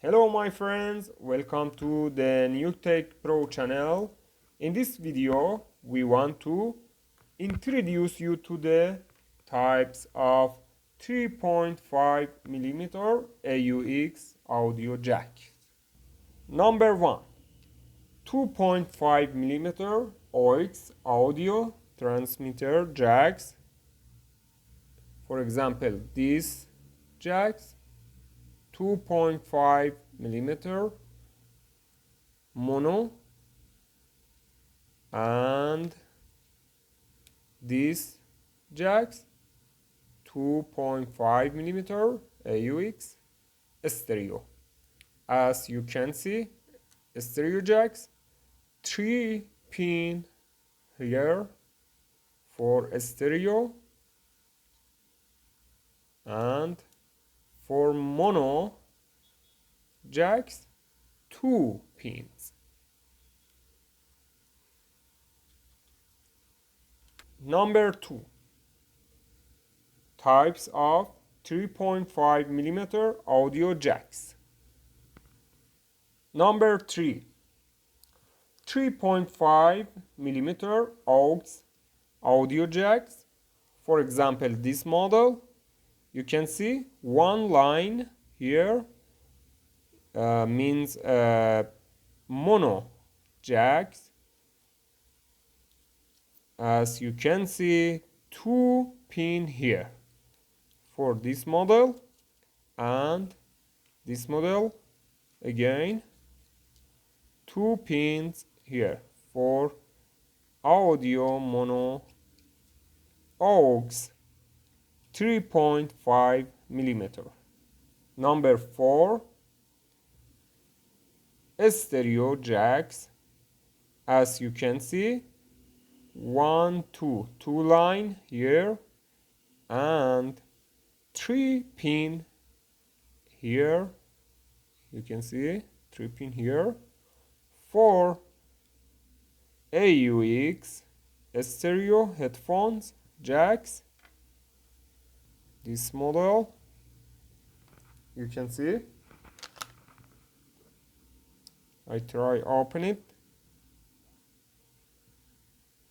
Hello my friends, welcome to the new Tec Pro channel. In this video we want to introduce you to the types of 3.5mm AUX audio jack. Number 1, 2.5mm AUX audio transmitter jacks. For example, these jacks 2.5mm mono, and these jacks 2.5mm AUX stereo. As you can see, stereo jacks 3 pin here for stereo, and for mono jacks 2 pins. Number 2, types of 3.5mm audio jacks. Number 3, 3.5mm AUX audio jacks. For example, this model, you can see one line here means mono jacks. As you can see, 2 pin here for this model, and this model again 2 pins here for audio mono AUX 3.5mm. Number 4, stereo jacks. As you can see, 2 line here and 3 pin here. You can see 3 pin here for AUX stereo headphones jacks. This model, you can see. I try open it.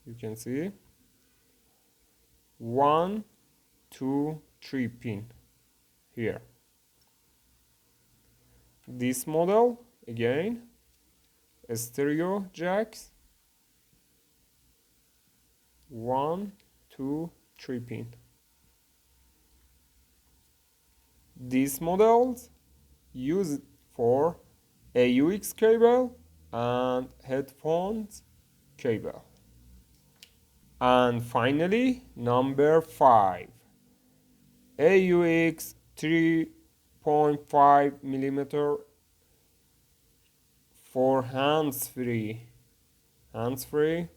You can see 1, 2, 3 pin here. This model again, stereo jacks 1, 2, 3 pin. These models used for AUX cable and headphones cable. And finally, number 5, AUX 3.5mm for handsfree. Handsfree,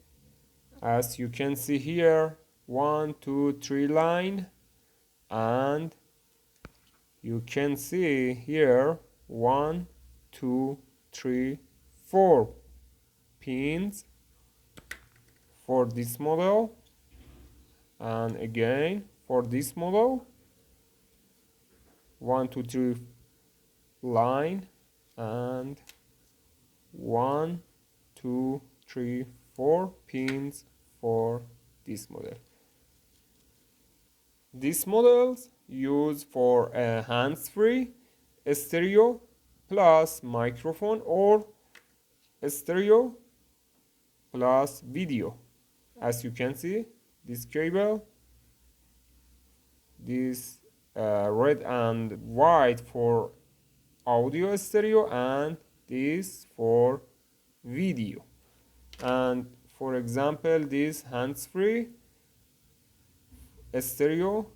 as you can see here, 1, 2, 3 line, and you can see here 1, 2, 3, 4 pins for this model, and again for this model 1, 2, 3 line, and 1, 2, 3, 4 pins for this model. These models use for a hands-free stereo plus microphone or stereo plus video. As you can see, this cable, this red and white for audio stereo, and this for video. And for example, this hands-free stereo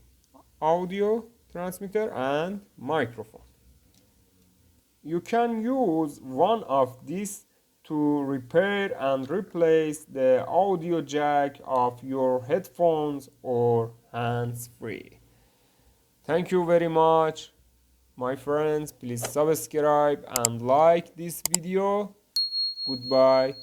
audio transmitter and microphone. You can use one of these to repair and replace the audio jack of your headphones or hands-free. Thank you very much, my friends. Please subscribe and like this video. Goodbye.